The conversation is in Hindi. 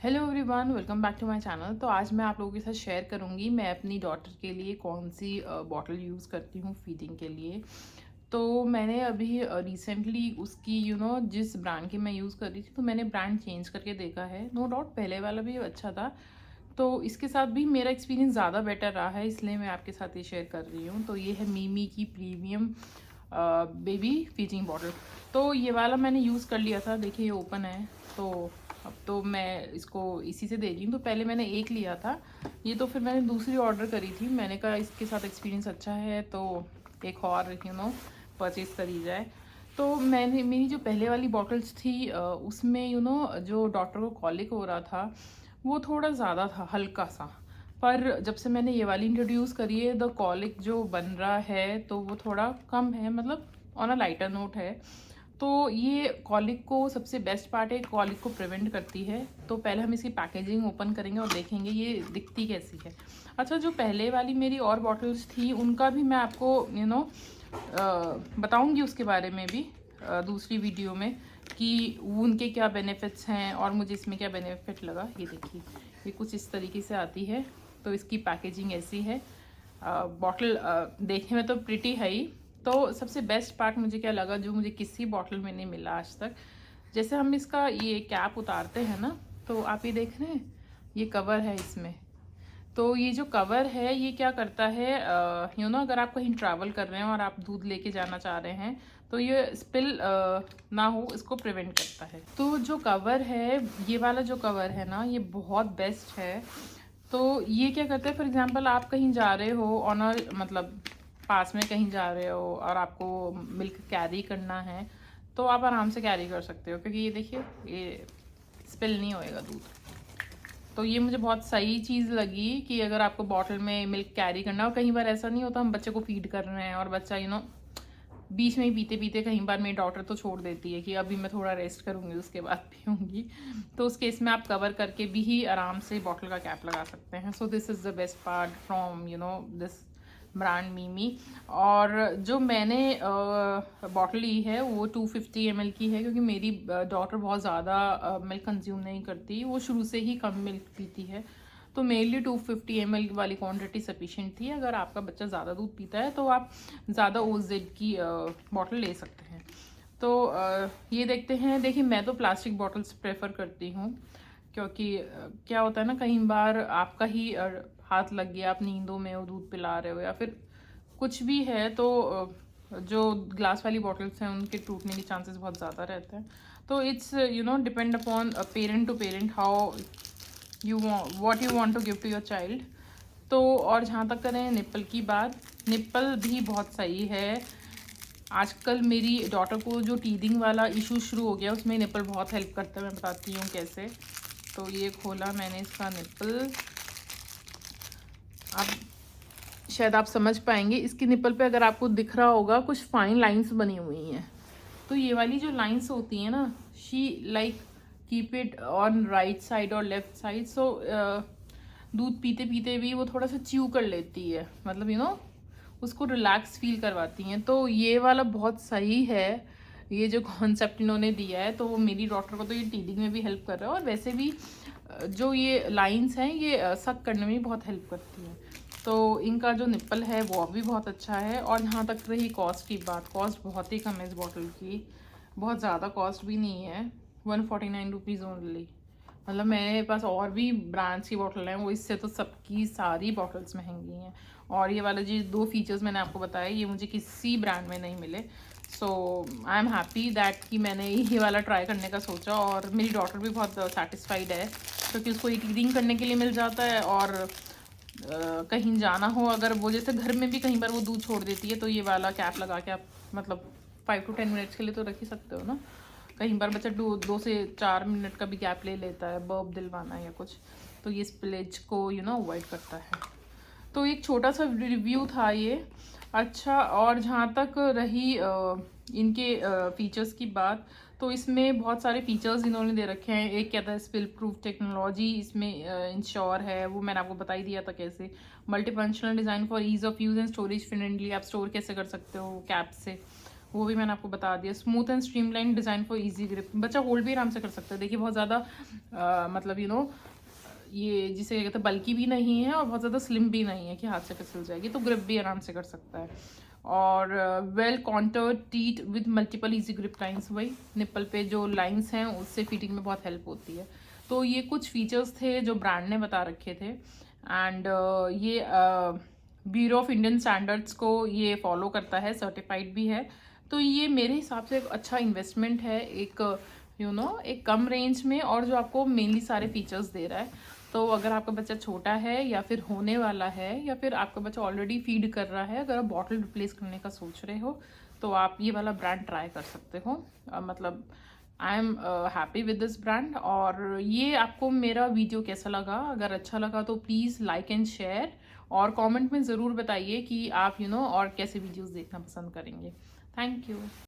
Hello everyone, welcome back to my channel. तो आज मैं आप लोगों के साथ शेयर करूंगी मैं अपनी डॉटर के लिए कौन सी बॉटल यूज़ करती हूँ फीडिंग के लिए। तो मैंने अभी रिसेंटली उसकी जिस ब्रांड की मैं यूज़ कर रही थी, तो मैंने ब्रांड चेंज करके देखा है। नो डाउट पहले वाला भी अच्छा था, तो इसके साथ भी मेरा एक्सपीरियंस ज़्यादा बेटर रहा है, इसलिए मैं आपके साथ ये शेयर कर रही हूँ। तो ये है मीमी की प्रीमियम बेबी फीडिंग बॉटल। तो ये वाला मैंने यूज़ कर लिया था, देखिए ये ओपन है। तो अब तो मैं इसको इसी से दे रही हूँ। तो पहले मैंने एक लिया था ये, तो फिर मैंने दूसरी ऑर्डर करी थी। मैंने कहा इसके साथ एक्सपीरियंस अच्छा है तो एक और परचेज़ करी जाए। तो मैंने मेरी जो पहले वाली बॉटल्स थी उसमें जो डॉक्टर को कॉलिक हो रहा था वो थोड़ा ज़्यादा था, हल्का सा। पर जब से मैंने ये वाली इंट्रोड्यूस करी है, द कॉलिक जो बन रहा है तो वो थोड़ा कम है, मतलब ऑन अ लाइटर नोट है। तो ये कॉलिक को सबसे बेस्ट पार्ट है, कॉलिक को प्रिवेंट करती है। तो पहले हम इसकी पैकेजिंग ओपन करेंगे और देखेंगे ये दिखती कैसी है। अच्छा, जो पहले वाली मेरी और बॉटल्स थी उनका भी मैं आपको बताऊंगी उसके बारे में भी दूसरी वीडियो में कि उनके क्या बेनिफिट्स हैं और मुझे इसमें क्या बेनिफिट लगा। ये देखिए, ये कुछ इस तरीके से आती है। तो इसकी पैकेजिंग ऐसी है। बॉटल देखने में तो प्रिटी है ही। तो सबसे बेस्ट पार्ट मुझे क्या लगा, जो मुझे किसी बॉटल में नहीं मिला आज तक, जैसे हम इसका ये कैप उतारते हैं ना, तो आप ये देख रहे हैं ये कवर है इसमें। तो ये जो कवर है ये क्या करता है, अगर आप कहीं ट्रैवल कर रहे हैं और आप दूध लेके जाना चाह रहे हैं तो ये स्पिल ना हो, इसको प्रिवेंट करता है। तो जो कवर है, ये वाला जो कवर है ना, ये बहुत बेस्ट है। तो ये क्या करता है, फॉर एग्जांपल आप कहीं जा रहे हो ऑनर, मतलब पास में कहीं जा रहे हो और आपको मिल्क कैरी करना है, तो आप आराम से कैरी कर सकते हो, क्योंकि ये देखिए ये स्पिल नहीं होएगा दूध। तो ये मुझे बहुत सही चीज़ लगी कि अगर आपको बॉटल में मिल्क कैरी करना हो, कई बार ऐसा नहीं होता हम बच्चे को फीड कर रहे हैं और बच्चा बीच में ही पीते पीते कई बार मेरी डॉटर तो छोड़ देती है कि अभी मैं थोड़ा रेस्ट करूँगी उसके बाद पीऊँगी। तो उस केस में आप कवर करके भी ही आराम से बॉटल का कैप लगा सकते हैं। So this is the best part from this brand Mimi. और जो मैंने बॉटल ली है वो 250 ml की है, क्योंकि मेरी डॉटर बहुत ज़्यादा मिल्क कंज्यूम नहीं करती, वो शुरू से ही कम मिल्क पीती है। तो मेरे लिए 250 ml वाली क्वांटिटी सफिशिएंट थी। अगर आपका बच्चा ज़्यादा दूध पीता है तो आप ज़्यादा ओजेड की बॉटल ले सकते हैं। तो ये देखते हैं। देखिए, मैं तो प्लास्टिक बॉटल्स प्रेफर करती हूँ, क्योंकि क्या होता है ना, कई बार आपका ही हाथ लग गया, आप नींदों में हो, दूध पिला रहे हो या फिर कुछ भी है, तो जो ग्लास वाली बॉटल्स हैं उनके टूटने के चांसेस बहुत ज़्यादा रहते हैं। तो it's depend upon parent to parent how what you want to give to your child. तो और जहाँ तक करें निप्पल की बात, निप्पल भी बहुत सही है। आजकल मेरी डॉटर को जो टीदिंग वाला इशू शुरू हो गया, उसमें निप्पल बहुत हेल्प करता है। मैं बताती हूँ कैसे। तो ये खोला मैंने इसका निप्पल। अब शायद आप समझ पाएंगे, इसकी निप्पल पे अगर आपको दिख रहा होगा कुछ फाइन लाइंस बनी हुई हैं। तो ये वाली जो लाइंस होती हैं ना, she like keep it on right side और लेफ्ट साइड। सो दूध पीते पीते भी वो थोड़ा सा च्यू कर लेती है, मतलब उसको रिलैक्स फील करवाती हैं। तो ये वाला बहुत सही है, ये जो कॉन्सेप्ट इन्होंने दिया है। तो मेरी डॉटर को तो ये टीदिंग में भी हेल्प कर रहा है, और वैसे भी जो ये लाइंस हैं ये सक करने में भी बहुत हेल्प करती हैं। तो इनका जो निप्पल है वो भी बहुत अच्छा है। और जहाँ तक रही कॉस्ट की बात, कॉस्ट बहुत ही कम है इस बॉटल की, बहुत ज़्यादा कॉस्ट भी नहीं है, 149 रुपीज़ ओनली। मतलब मेरे पास और भी ब्रांड्स की बॉटल हैं, वो इससे तो सबकी सारी बॉटल्स महंगी हैं। और ये वाले जो दो फीचर्स मैंने आपको बताए, ये मुझे किसी ब्रांड में नहीं मिले। सो आई एम हैप्पी दैट कि मैंने ये वाला ट्राई करने का सोचा। और मेरी डॉटर भी बहुत सेटिस्फाइड है, क्योंकि उसको एक रीडिंग करने के लिए मिल जाता है। और कहीं जाना हो, अगर वो जैसे घर में भी कहीं बार वो दूध छोड़ देती है, तो ये वाला कैप लगा के आप मतलब 5 to 10 मिनट्स के लिए तो रख ही सकते हो ना। कहीं बार बच्चा 2 से 4 मिनट का भी गैप ले लेता है, बर्ब दिलवाना है या कुछ, तो ये स्पिलेज को अवॉइड करता है। तो एक छोटा सा रिव्यू था ये। अच्छा, और जहाँ तक रही इनके फीचर्स की बात, तो इसमें बहुत सारे फीचर्स इन्होंने दे रखे हैं। एक क्या था, स्पिल प्रूफ टेक्नोलॉजी इसमें इंश्योर है, वो मैंने आपको बता ही दिया था कैसे। Multi functional design for ease of use and storage friendly, आप स्टोर कैसे कर सकते हो कैप से। वो भी मैंने आपको बता दिया। Smooth and streamline design for easy grip, बच्चा होल्ड भी आराम से कर सकता है। देखिए बहुत ज़्यादा मतलब ये जिसे कहते हैं बल्कि भी नहीं है और बहुत ज़्यादा स्लिम भी नहीं है कि हाथ से फिसल जाएगी, तो ग्रिप भी आराम से कर सकता है। और well contoured teat with multiple easy grip lines, वही निप्पल पे जो लाइंस हैं उससे फिटिंग में बहुत हेल्प होती है। तो ये कुछ फीचर्स थे जो ब्रांड ने बता रखे थे। एंड ये ब्यूरो ऑफ इंडियन स्टैंडर्ड्स को ये फॉलो करता है, सर्टिफाइड भी है। तो ये मेरे हिसाब से एक अच्छा इन्वेस्टमेंट है, एक एक कम रेंज में, और जो आपको मेनली सारे फीचर्स दे रहा है। तो अगर आपका बच्चा छोटा है या फिर होने वाला है या फिर आपका बच्चा ऑलरेडी फीड कर रहा है, अगर आप बॉटल रिप्लेस करने का सोच रहे हो तो आप ये वाला ब्रांड ट्राई कर सकते हो। मतलब I am happy with this brand. और ये आपको मेरा वीडियो कैसा लगा? अगर अच्छा लगा तो प्लीज़ लाइक एंड शेयर, और कमेंट में ज़रूर बताइए कि आप और कैसे वीडियोस देखना पसंद करेंगे। Thank you.